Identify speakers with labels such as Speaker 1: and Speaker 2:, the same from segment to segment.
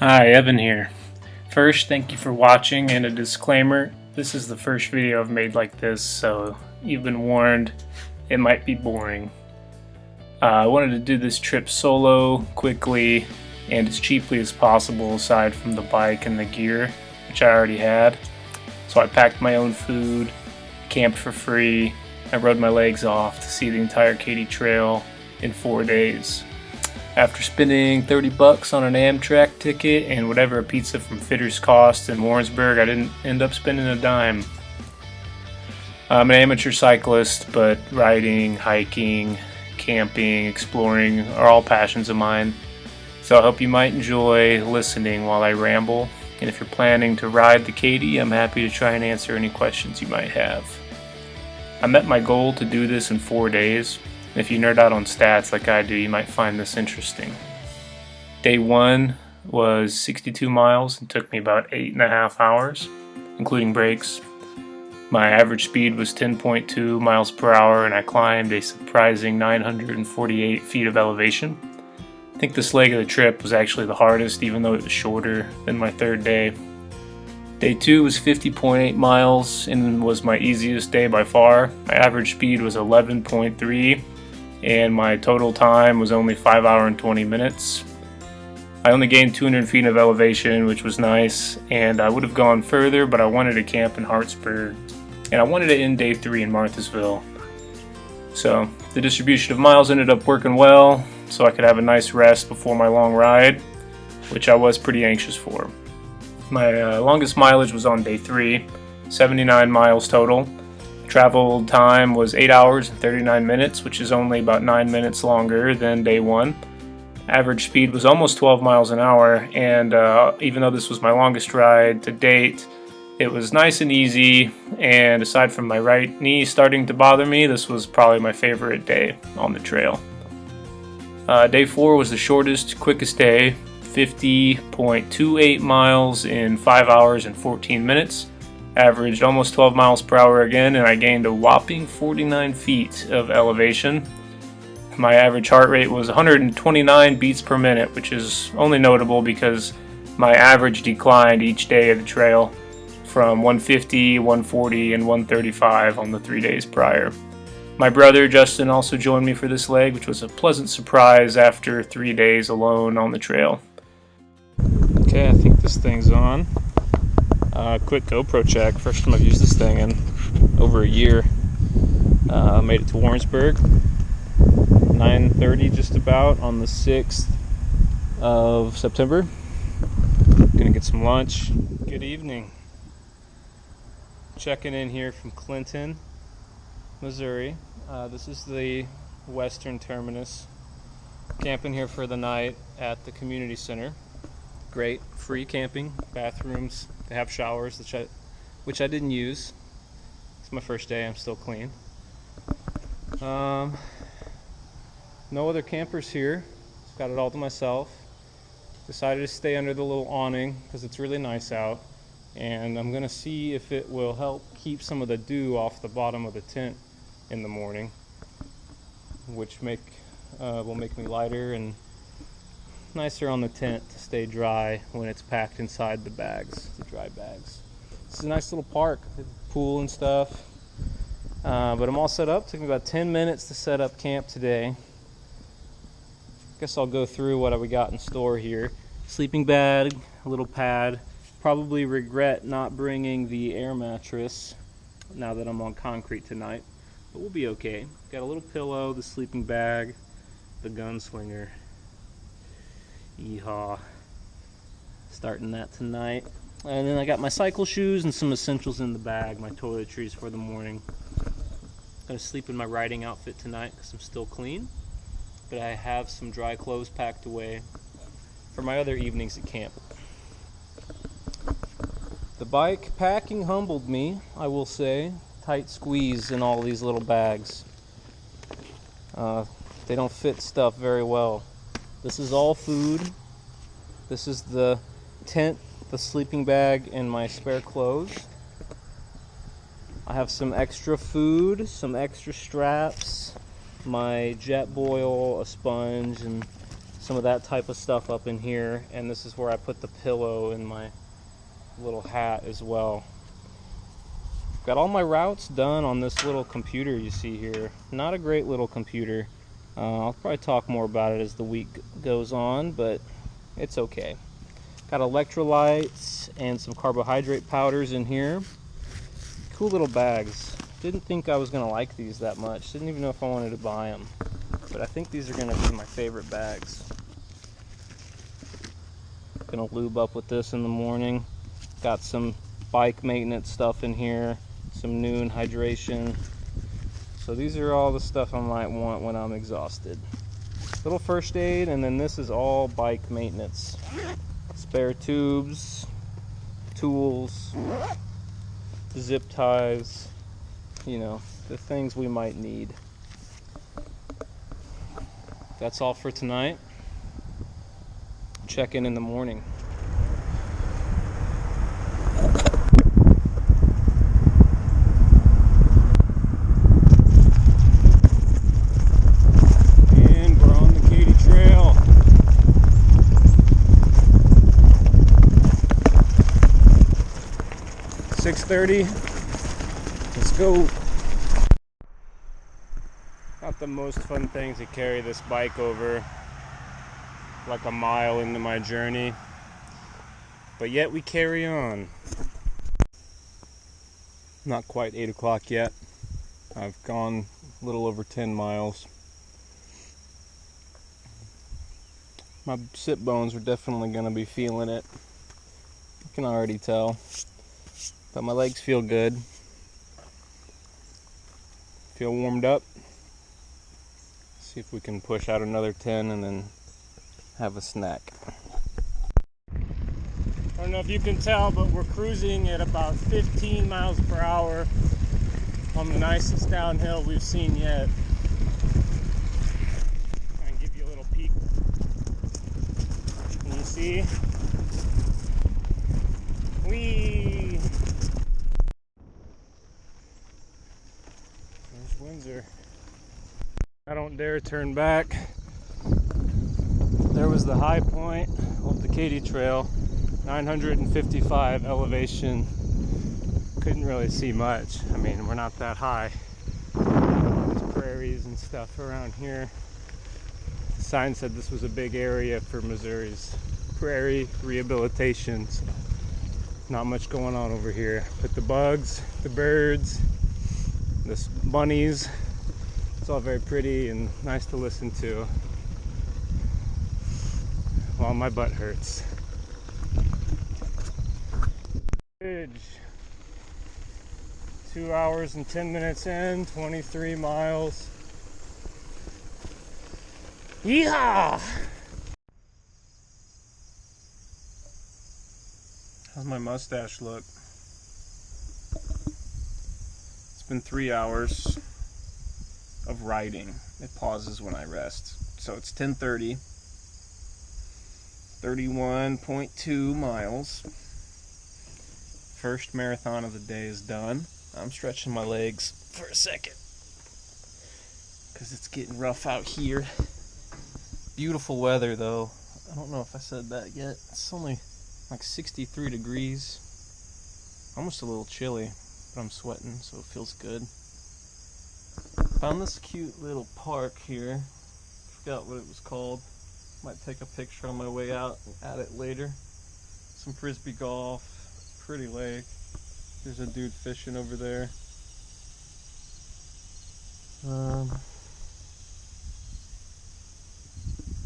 Speaker 1: Hi, Evan here. First, thank you for watching, and a disclaimer, this is the first video I've made like this, so you've been warned, it might be boring. I wanted to do this trip solo, quickly, and as cheaply as possible aside from the bike and the gear, which I already had. So I packed my own food, camped for free, I rode my legs off to see the entire Katy Trail in 4 days. After spending $30 on an Amtrak ticket and whatever a pizza from Fitter's cost in Warrensburg, I didn't end up spending a dime. I'm an amateur cyclist, but riding, hiking, camping, exploring are all passions of mine. So I hope you might enjoy listening while I ramble. And if you're planning to ride the Katy, I'm happy to try and answer any questions you might have. I met my goal to do this in 4 days. If you nerd out on stats like I do, you might find this interesting. Day 1 was 62 miles and took me about 8.5 hours, including breaks. My average speed was 10.2 miles per hour and I climbed a surprising 948 feet of elevation. I think this leg of the trip was actually the hardest, even though it was shorter than my third day. Day 2 was 50.8 miles and was my easiest day by far. My average speed was 11.3 and my total time was only 5 hours and 20 minutes. I only gained 200 feet of elevation, which was nice, and I would have gone further, but I wanted to camp in Hartsburg, and I wanted to end day 3 in Marthasville. So the distribution of miles ended up working well, so I could have a nice rest before my long ride, which I was pretty anxious for. My longest mileage was on day 3, 79 miles total. Travel time was 8 hours and 39 minutes, which is only about 9 minutes longer than day 1. Average speed was almost 12 miles an hour, and even though this was my longest ride to date, it was nice and easy, and aside from my right knee starting to bother me, this was probably my favorite day on the trail. Day 4 was the shortest, quickest day, 50.28 miles in 5 hours and 14 minutes. Averaged almost 12 miles per hour again, and I gained a whopping 49 feet of elevation. My average heart rate was 129 beats per minute, which is only notable because my average declined each day of the trail from 150, 140, and 135 on the 3 days prior. My brother Justin also joined me for this leg, which was a pleasant surprise after 3 days alone on the trail. Okay, I think this thing's on. Quick GoPro check. First time I've used this thing in over a year. Made it to Warrensburg, 9:30 just about on the 6th of September. Gonna get some lunch. Good evening. Checking in here from Clinton, Missouri. This is the western terminus. Camping here for the night at the community center. Great, free camping, bathrooms, they have showers, which I didn't use. It's my first day, I'm still clean. No other campers here, got it all to myself. Decided to stay under the little awning because it's really nice out, and I'm gonna see if it will help keep some of the dew off the bottom of the tent in the morning, which will make me lighter and nicer on the tent to stay dry when it's packed inside the bags, the dry bags. This is a nice little park, pool and stuff. But I'm all set up. Took me about 10 minutes to set up camp today. Guess I'll go through what we got in store here. Sleeping bag, a little pad. Probably regret not bringing the air mattress now that I'm on concrete tonight, but we'll be okay. Got a little pillow, the sleeping bag, the gunslinger. Yeehaw. Starting that tonight. And then I got my cycle shoes and some essentials in the bag, my toiletries for the morning. Gonna sleep in my riding outfit tonight because I'm still clean, but I have some dry clothes packed away for my other evenings at camp. The bike packing humbled me, I will say. Tight squeeze in all these little bags. They don't fit stuff very well. This is all food. This is the tent, the sleeping bag, and my spare clothes. I have some extra food, some extra straps, my jet boil, a sponge, and some of that type of stuff up in here, and this is where I put the pillow and my little hat as well. Got all my routes done on this little computer you see here. Not a great little computer. I'll probably talk more about it as the week goes on, but it's okay. Got electrolytes and some carbohydrate powders in here. Cool little bags. Didn't think I was gonna like these that much. Didn't even know if I wanted to buy them. But I think these are gonna be my favorite bags. Gonna lube up with this in the morning. Got some bike maintenance stuff in here. Some noon hydration. So these are all the stuff I might want when I'm exhausted. Little first aid, and then this is all bike maintenance. Spare tubes, tools, zip ties, you know, the things we might need. That's all for tonight. Check in the morning. And we're on the Katy Trail. .30. Let's go. Not the most fun thing to carry this bike over like a mile into my journey, but yet we carry on. Not quite 8 o'clock yet. I've gone a little over 10 miles. My sit bones are definitely going to be feeling it. I can already tell. But my legs feel good. Feel warmed up. See if we can push out another 10 and then have a snack. I don't know if you can tell, but we're cruising at about 15 miles per hour on the nicest downhill we've seen yet. Try and give you a little peek. Can you see? Whee! There's Windsor. I don't dare turn back. There was the high point of the Katy Trail, 955 elevation. Couldn't really see much. I mean, we're not that high. There's prairies and stuff around here. The sign said this was a big area for Missouri's prairie rehabilitation. So not much going on over here. But the bugs, the birds, the bunnies, it's all very pretty and nice to listen to. While my butt hurts. Bridge. 2 hours and 10 minutes in, 23 miles. Yeehaw! How's my mustache look? It's been 3 hours of riding. It pauses when I rest. So it's 10:30. 31.2 miles. First marathon of the day is done. I'm stretching my legs for a second because it's getting rough out here. Beautiful weather though. I don't know if I said that yet. It's only like 63 degrees. Almost a little chilly, but I'm sweating, so it feels good. Found this cute little park here. Forgot what it was called. Might take a picture on my way out and add it later. Some frisbee golf, pretty lake. There's a dude fishing over there.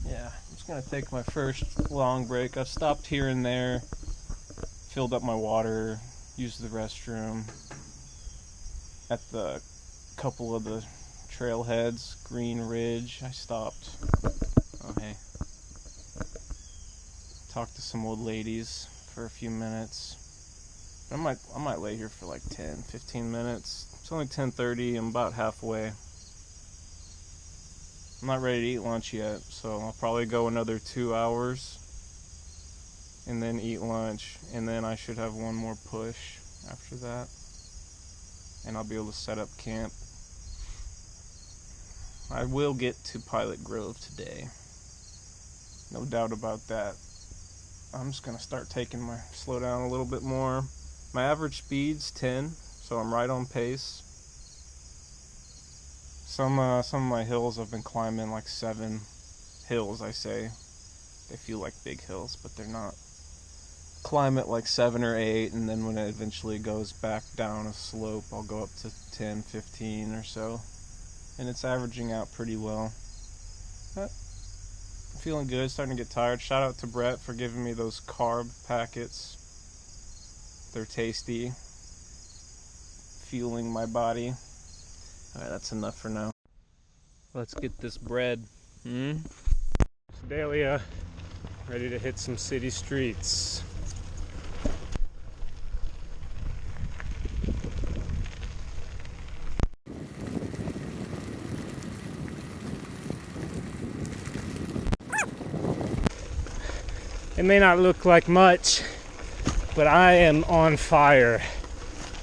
Speaker 1: Yeah, I'm just gonna take my first long break. I've stopped here and there, filled up my water, used the restroom. At the couple of the trailheads, Green Ridge, I stopped. Oh hey. Talk to some old ladies for a few minutes. I might lay here for like 10-15 minutes. It's only 10:30. I'm about halfway. I'm not ready to eat lunch yet, so I'll probably go another 2 hours and then eat lunch, and then I should have one more push after that, and I'll be able to set up camp. I will get to Pilot Grove today.
Speaker 2: No doubt about that. I'm just gonna start slow down a little bit more. My average speed's 10, so I'm right on pace. Some of my hills I've been climbing like 7 hills, I say. They feel like big hills, but they're not. Climb at like 7 or 8, and then when it eventually goes back down a slope, I'll go up to 10, 15 or so. And it's averaging out pretty well. But I'm feeling good, starting to get tired. Shout out to Brett for giving me those carb packets. They're tasty. Fueling my body. Alright, that's enough for now. Let's get this bread. Sedalia, ready to hit some city streets. It may not look like much, but I am on fire.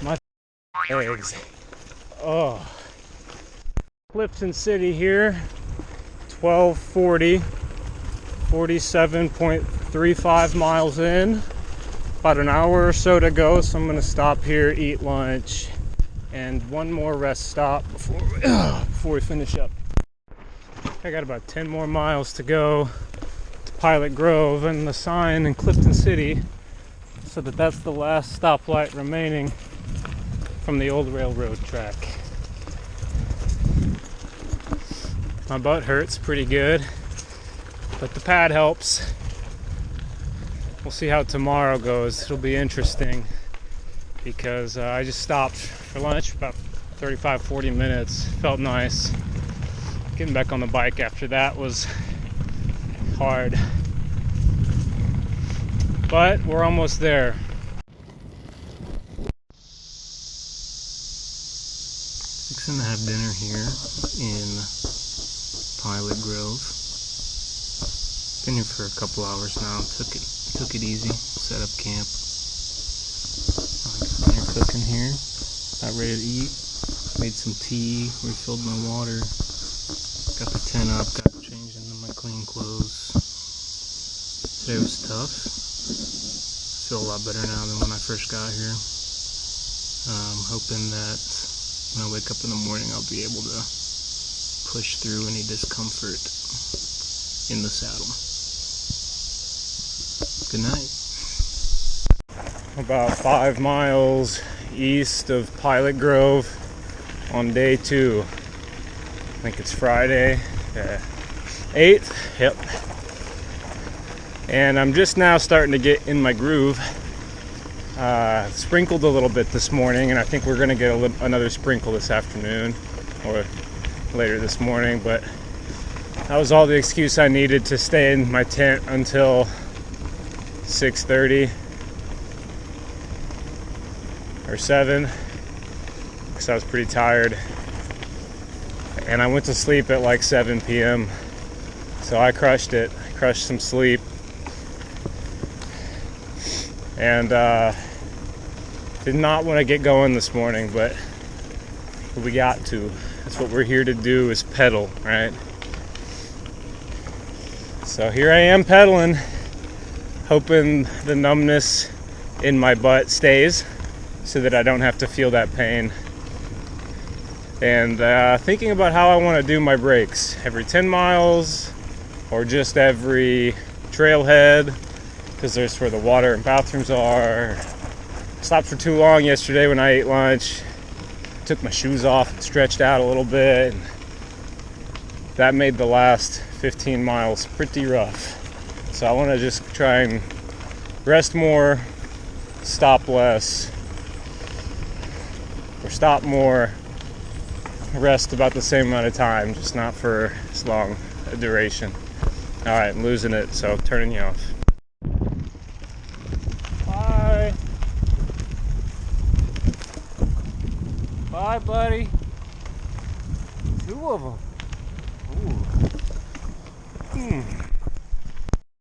Speaker 2: My legs. Oh. Clifton City here, 12:40, 47.35 miles in. About an hour or so to go, so I'm going to stop here, eat lunch, and one more rest stop before we finish up. I got about 10 more miles to go to Pilot Grove, and the sign in Clifton City said that that's the last stoplight remaining from the old railroad track. My butt hurts pretty good, but the pad helps. We'll see how tomorrow goes. It'll be interesting because I just stopped for lunch for about 35-40 minutes. Felt nice. Getting back on the bike after that was hard. But we're almost there. Fixing to have dinner here in Pilot Grove. Been here for a couple hours now. Took it easy. Set up camp. Dinner cooking here. About ready to eat. Made some tea. Refilled my water. Got the tent up. Got changed into my clean clothes. Today was tough. Feel a lot better now than when I first got here. I'm hoping that when I wake up in the morning I'll be able to push through any discomfort in the saddle. Good night. About 5 miles east of Pilot Grove on day 2. I think it's Friday, 8th. Yep. And I'm just now starting to get in my groove. Sprinkled a little bit this morning, and I think we're going to get another sprinkle this afternoon or later this morning, but that was all the excuse I needed to stay in my tent until 6:30 or 7 because I was pretty tired, and I went to sleep at like 7 p.m. so I crushed it. I crushed some sleep, and did not want to get going this morning, but we got to. That's what we're here to do, is pedal, right? So here I am pedaling, hoping the numbness in my butt stays so that I don't have to feel that pain. And thinking about how I want to do my brakes, every 10 miles or just every trailhead, because there's where the water and bathrooms are. Stopped for too long yesterday when I ate lunch. Took my shoes off and stretched out a little bit, and that made the last 15 miles pretty rough. So I want to just try and rest more, stop less, or stop more, rest about the same amount of time, just not for as long a duration. Alright, I'm losing it, so I'm turning you off. Bye. Bye, buddy. 2 of them. Ooh.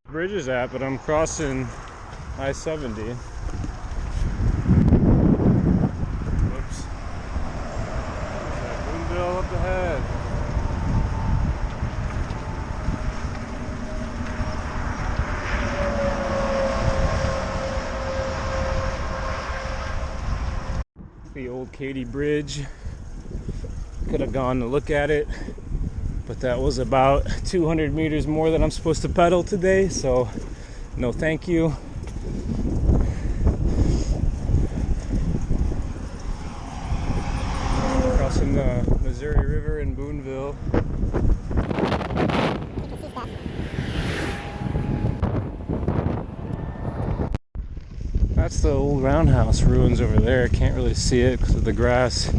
Speaker 2: Bridge is at, but I'm crossing I-70. Whoops. Boomville up ahead. the old Katy bridge. Could have gone to look at it, but that was about 200 meters more than I'm supposed to pedal today, so no thank you. Crossing the Missouri River in Boonville. That's the old roundhouse ruins over there. I can't really see it because of the grass.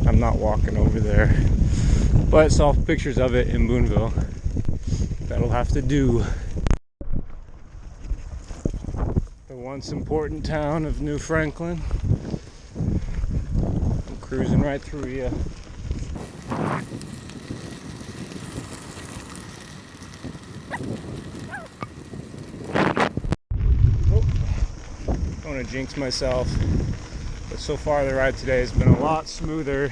Speaker 2: I'm not walking over there, but saw pictures of it in Boonville. That'll have to do. The once important town of New Franklin. I'm cruising right through you. I don't want to jinx myself, but so far the ride today has been a lot smoother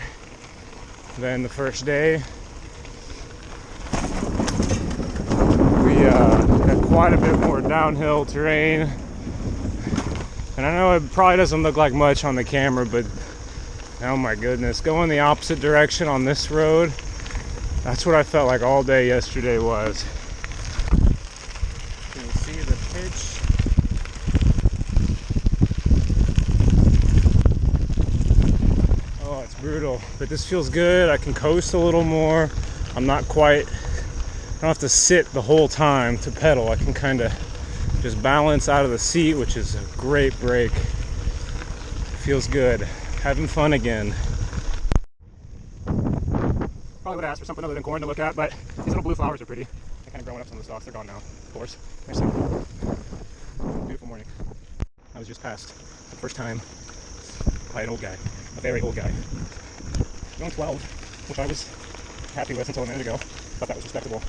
Speaker 2: than the first day. We had quite a bit more downhill terrain, and I know it probably doesn't look like much on the camera, but oh my goodness, going the opposite direction on this road, that's what I felt like all day yesterday was. Can you see the pitch? It's brutal, but this feels good. I can coast a little more. I'm not quite, I don't have to sit the whole time to pedal. I can kind of just balance out of the seat, which is a great break. Feels good. Having fun again. Probably would ask for something other than corn to look at, but these little blue flowers are pretty. They're kind of growing up some of the stalks. They're gone now, of course. There's some. Beautiful morning. I was just passed for the first time by an old guy. A very old guy. He's only 12, which I was happy with until a minute ago. Thought that was respectable.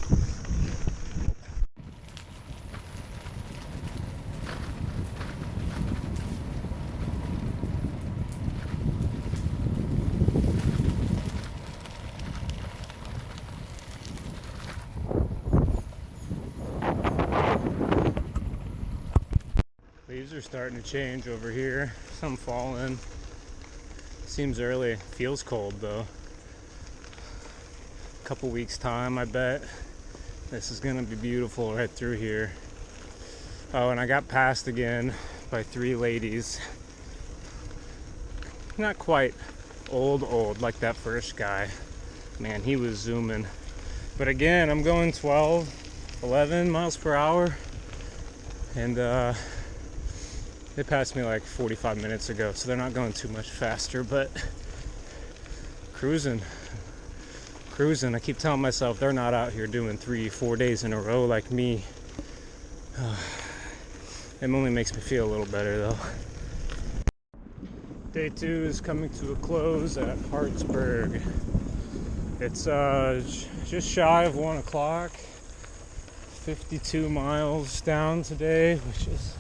Speaker 2: Leaves are starting to change over here. Some falling. Seems early. Feels cold though. A couple weeks time, I bet. This is gonna be beautiful right through here. Oh, and I got passed again by 3 ladies. Not quite old like that first guy. Man, he was zooming. But again, I'm going 12, 11 miles per hour. And they passed me like 45 minutes ago, so they're not going too much faster, but cruising. I keep telling myself they're not out here doing 3-4 days in a row like me. It only makes me feel a little better though. Day 2 is coming to a close at Hartsburg. It's just shy of 1 o'clock. 52 miles down today, which is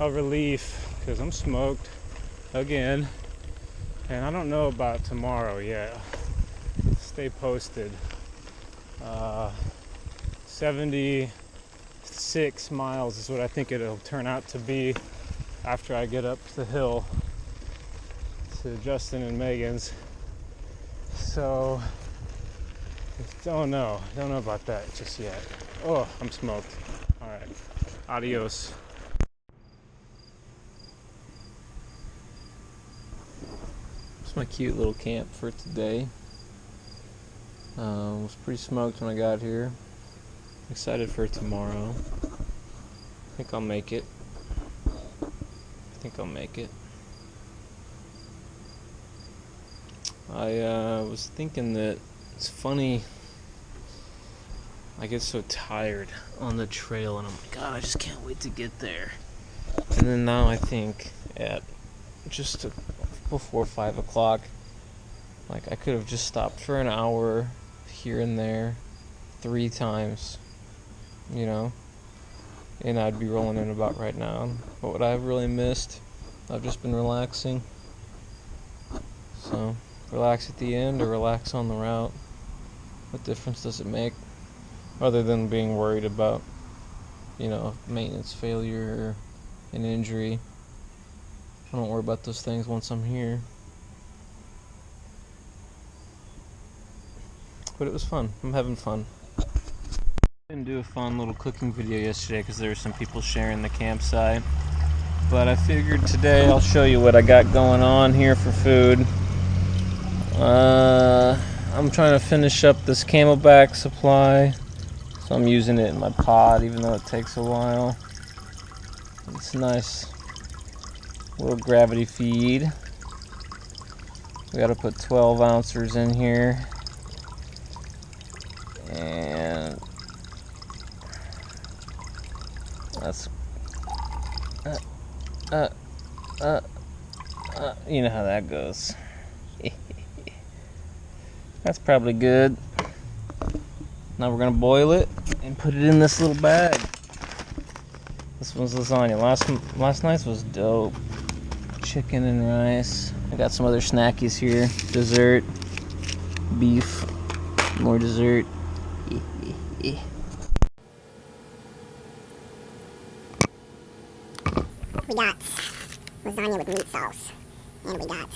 Speaker 2: a relief because I'm smoked again, and I don't know about tomorrow yet. Stay posted. 76 miles is what I think it'll turn out to be after I get up the hill to Justin and Megan's. So don't know about that just yet. Oh, I'm smoked. All right, adios.
Speaker 3: My cute little camp for today. Was pretty smoked when I got here. Excited for tomorrow. I think I'll make it. I was thinking that it's funny. I get so tired on the trail and I'm like, God, I just can't wait to get there. And then now I think at just before 5 o'clock, like I could have just stopped for an hour here and there 3 times, you know, and I'd be rolling in about right now. But what I've really missed, I've just been relaxing. So relax at the end or relax on the route. What difference does it make, other than being worried about, you know, maintenance failure or an injury? I don't worry about those things once I'm here. but it was fun. I'm having fun. I didn't do a fun little cooking video yesterday because there were some people sharing the campsite. But I figured today I'll show you what I got going on here for food. I'm trying to finish up this Camelback supply. So I'm using it in my pod, even though it takes a while. It's nice little gravity feed. We gotta put 12 ounces in here. And that's you know how that goes. That's probably good. Now we're gonna boil it and put it in this little bag. This one's lasagna. Last night's was dope. Chicken and rice. I got some other snackies here. Dessert, beef, more dessert. We
Speaker 4: got lasagna with meat sauce, and we got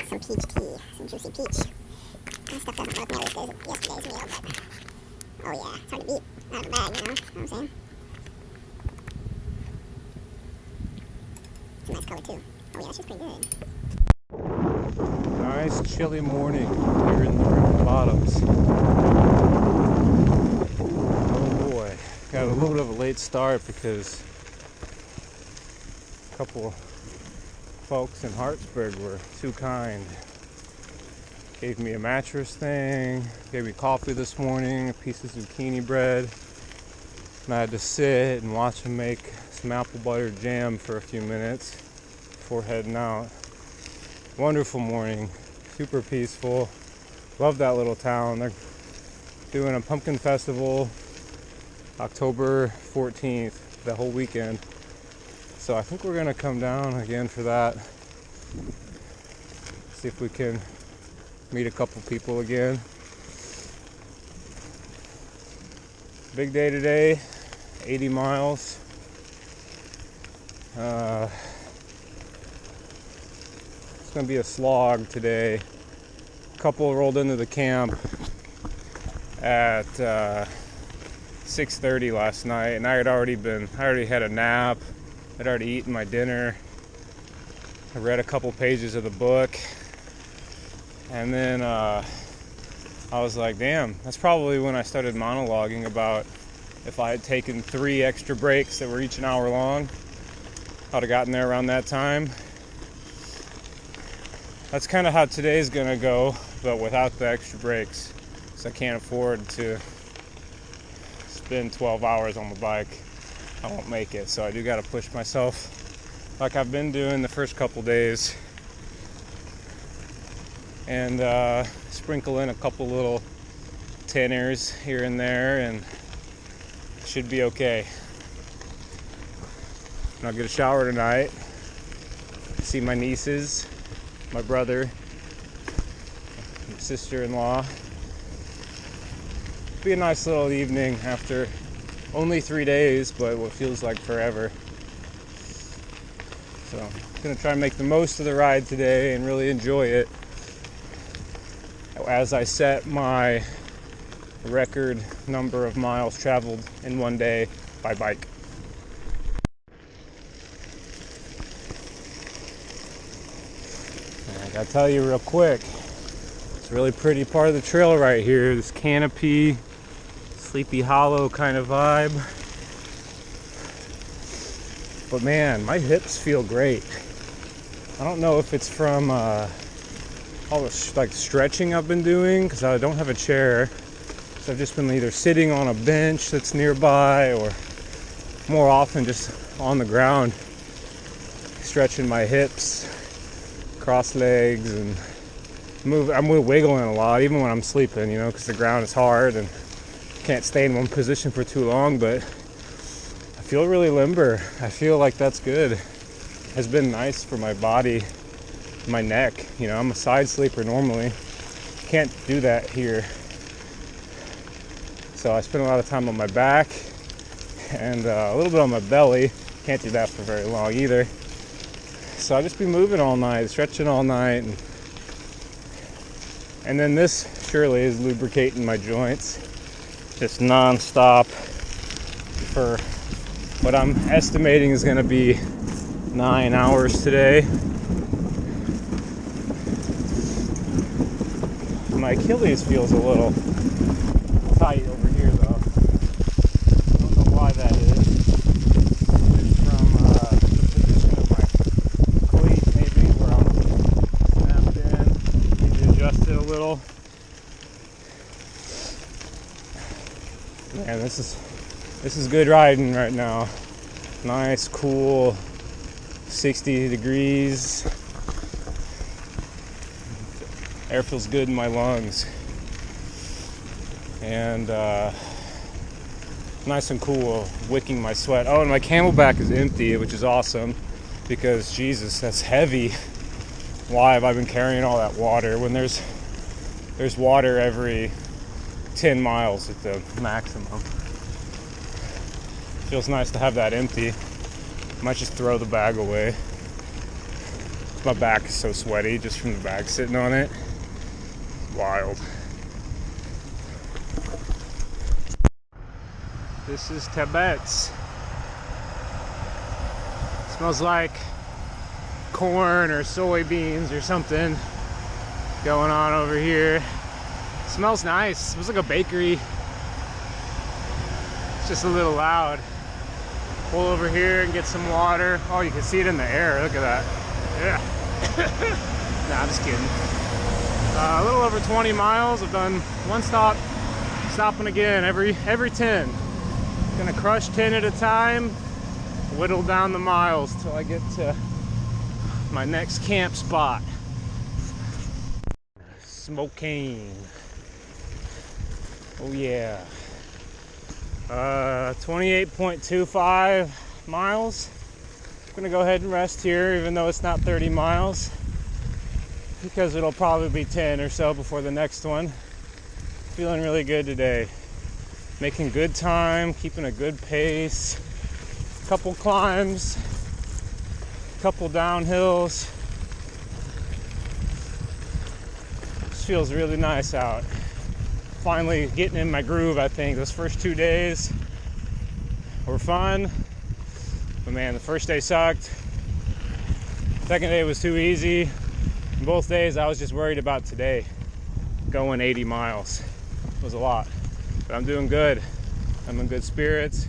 Speaker 4: some peach tea, some juicy peach. That stuff doesn't look nearly as good as yesterday's meal, but oh yeah, it's hard to beat out of the bag, you know what I'm saying? It's a nice color too. Oh yeah, she's pretty good.
Speaker 2: Nice chilly morning here in the River Bottoms. Oh boy, got a little bit of a late start because a couple folks in Hartsburg were too kind. Gave me a mattress thing, gave me coffee this morning, a piece of zucchini bread, and I had to sit and watch them make some apple butter jam for a few minutes before heading out. Wonderful morning, super peaceful. Love that little town. They're doing a pumpkin festival October 14th, the whole weekend. So I think we're gonna come down again for that. See if we can meet a couple people again. Big day today, 80 miles. It's gonna be a slog today. Couple rolled into the camp at 6:30 last night, and I already had a nap. I'd already eaten my dinner. I read a couple pages of the book, and then I was like, damn, that's probably when I started monologuing about if I had taken 3 extra breaks that were each an hour long, I'd have gotten there around that time. That's kind of how today's gonna go, but without the extra breaks, because I can't afford to spend 12 hours on the bike. I won't make it, so I do gotta push myself like I've been doing the first couple days, and sprinkle in a couple little tenors here and there, and it should be okay. And I'll get a shower tonight, see my nieces, my brother, my sister-in-law. Be a nice little evening after only 3 days, but what feels like forever. So I'm gonna try and make the most of the ride today and really enjoy it as I set my record number of miles traveled in one day by bike. And I gotta tell you real quick, it's a really pretty part of the trail right here, this canopy, Sleepy Hollow kind of vibe. But man, my hips feel great. I don't know if it's from all the stretching I've been doing, because I don't have a chair. So I've just been either sitting on a bench that's nearby, or more often just on the ground, stretching my hips, cross legs, and I'm wiggling a lot, even when I'm sleeping, you know, because the ground is hard and can't stay in one position for too long. But I feel really limber. I feel like that's good. Has been nice for my body, my neck. You know, I'm a side sleeper normally. Can't do that here. So I spend a lot of time on my back and a little bit on my belly. Can't do that for very long either. So I'll just be moving all night, stretching all night. And then this surely is lubricating my joints. Just non-stop for what I'm estimating is going to be 9 hours today. My Achilles feels a little tight over here though. I don't know why that is. It's from the position of my cleat maybe, where I'm snapped in. Need to adjust it a little. Man, this is good riding right now. Nice, cool, 60 degrees. Air feels good in my lungs. And nice and cool, wicking my sweat. Oh, and my camelback is empty, which is awesome because Jesus, that's heavy. Why have I been carrying all that water when there's water every 10 miles at the maximum? Feels nice to have that empty. Might just throw the bag away. My back is so sweaty just from the bag sitting on it. Wild. This is Tibet's. Smells like corn or soybeans or something going on over here. Smells nice. Smells like a bakery. It's just a little loud. Pull over here and get some water. Oh, you can see it in the air. Look at that. Yeah. Nah, I'm just kidding. A little over 20 miles. I've done one stop, stopping again every 10. Gonna crush 10 at a time, whittle down the miles till I get to my next camp spot. Smoking. Oh yeah. 28.25 miles. I'm gonna go ahead and rest here even though it's not 30 miles because it'll probably be 10 or so before the next one. Feeling really good today. Making good time, keeping a good pace. Couple climbs, couple downhills. This feels really nice out. Finally getting in my groove, I think. Those first 2 days were fun, but man, the first day sucked. Second day was too easy. And both days I was just worried about today. Going 80 miles was a lot, but I'm doing good. I'm in good spirits.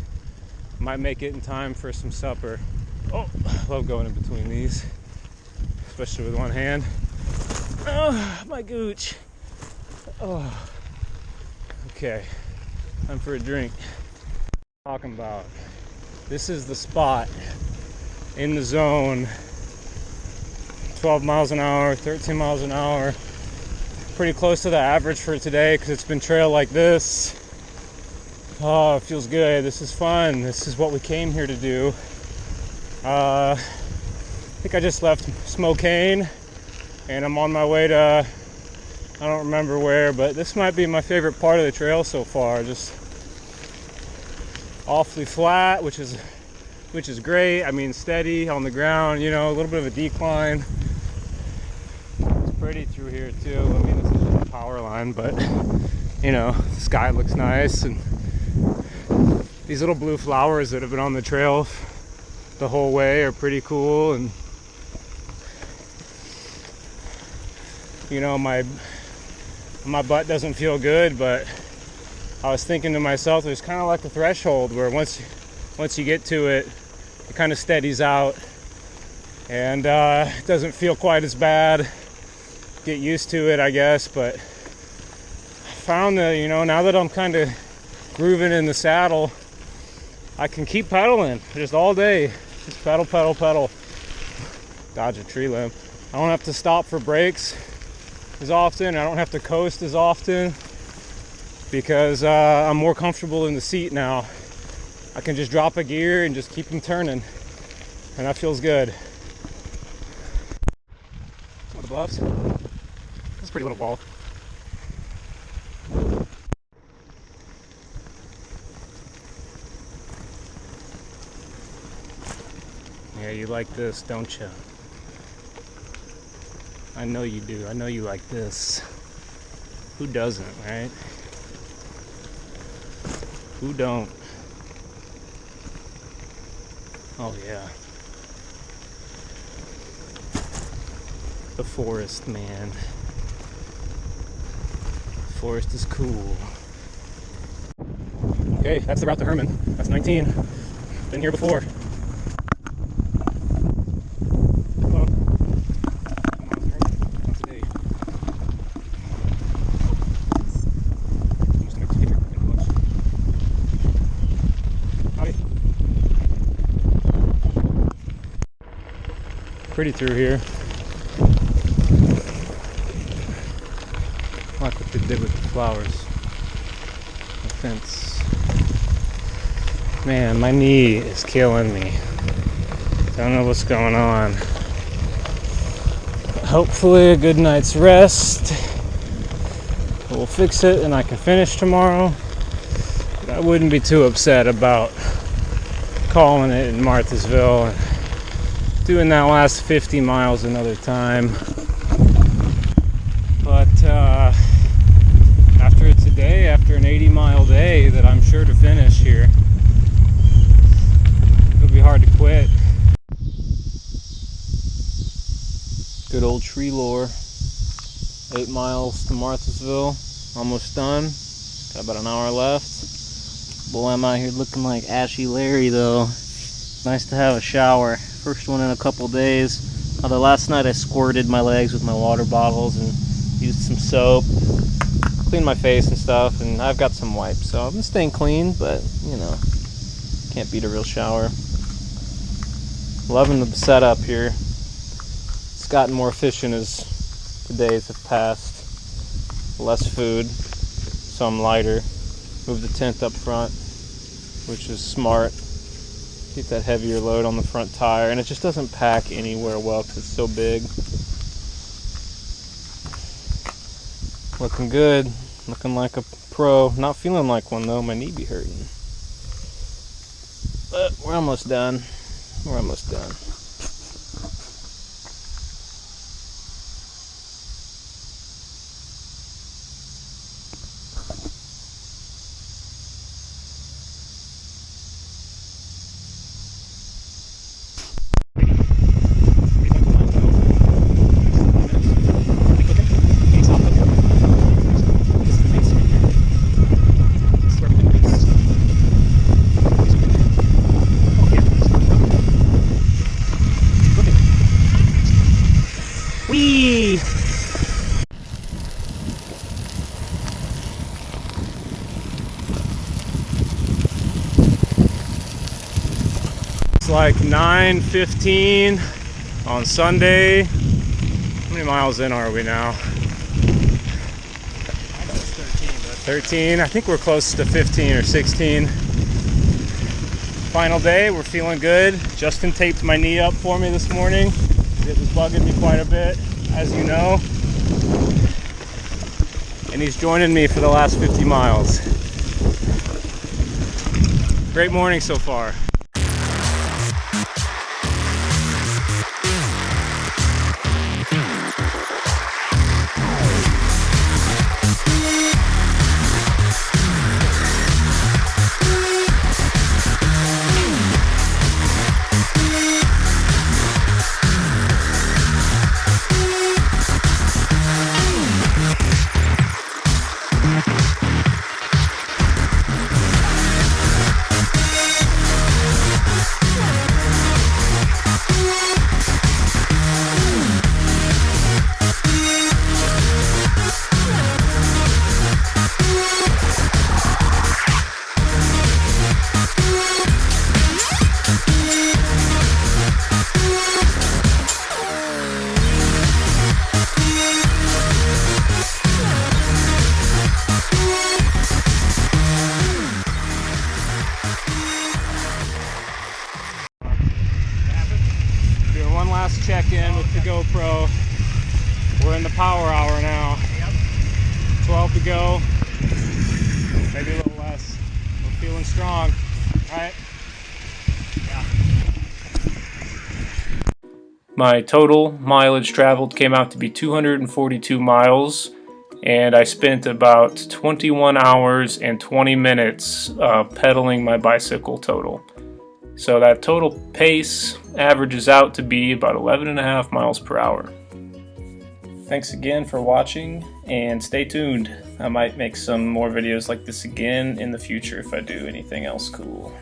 Speaker 2: Might make it in time for some supper. Oh, love going in between these, especially with one hand. Oh, my gooch. Oh. Okay, time for a drink. Talking about. This is the spot in the zone. 12 miles an hour, 13 miles an hour. Pretty close to the average for today because it's been trail like this. Oh, it feels good. This is fun. This is what we came here to do. I think I just left Spokane and I'm on my way to, I don't remember where, but this might be my favorite part of the trail so far. Just awfully flat, which is great. I mean, steady on the ground, you know, a little bit of a decline. It's pretty through here too. I mean, this is a power line, but you know, the sky looks nice, and these little blue flowers that have been on the trail the whole way are pretty cool. And you know, my butt doesn't feel good, but I was thinking to myself, there's kind of like a threshold where once you get to it, it kind of steadies out and it doesn't feel quite as bad. Get used to it, I guess. But I found that, you know, now that I'm kind of grooving in the saddle, I can keep pedaling just all day. Just pedal, pedal, pedal. Dodge a tree limb. I don't have to stop for brakes as often. I don't have to coast as often because I'm more comfortable in the seat now. I can just drop a gear and just keep them turning, and that feels good. Some of the bluffs. That's a pretty little ball. Yeah, you like this, don't you? I know you do. I know you like this. Who doesn't, right? Who don't? Oh yeah. The forest, man. The forest is cool. Okay, that's the route to Herman. That's 19. Been here before. Pretty through here. I like what they did with the flowers. The fence. Man, my knee is killing me. Don't know what's going on. Hopefully a good night's rest will fix it and I can finish tomorrow. But I wouldn't be too upset about calling it in Marthasville and doing that last 50 miles another time. But after today, after an 80-mile day that I'm sure to finish here, it'll be hard to quit. Good old tree lore. 8 miles to Marthasville, almost done. Got about an hour left. Boy, I'm out here looking like Ashy Larry though. Nice to have a shower. First one in a couple days. Although last night I squirted my legs with my water bottles and used some soap, cleaned my face and stuff, and I've got some wipes, so I've been staying clean, but you know, can't beat a real shower. Loving the setup here. It's gotten more efficient as the days have passed. Less food, so I'm lighter. Moved the tent up front, which is smart. Keep that heavier load on the front tire, and it just doesn't pack anywhere well because it's so big. Looking good, looking like a pro. Not feeling like one though, my knee be hurting. But we're almost done. We're almost done. It's like 9:15 on Sunday. How many miles in are we now? 13. I think we're close to 15 or 16. Final day, we're feeling good. Justin taped my knee up for me this morning. It was bugging me quite a bit, as you know. And he's joining me for the last 50 miles. Great morning so far. Check-in with the GoPro. We're in the power hour now. 12 to go. Maybe a little less. We're feeling strong. All right. Yeah.
Speaker 1: My total mileage traveled came out to be 242 miles, and I spent about 21 hours and 20 minutes pedaling my bicycle total. So that total pace averages out to be about 11.5 miles per hour. Thanks again for watching, and stay tuned. I might make some more videos like this again in the future if I do anything else cool.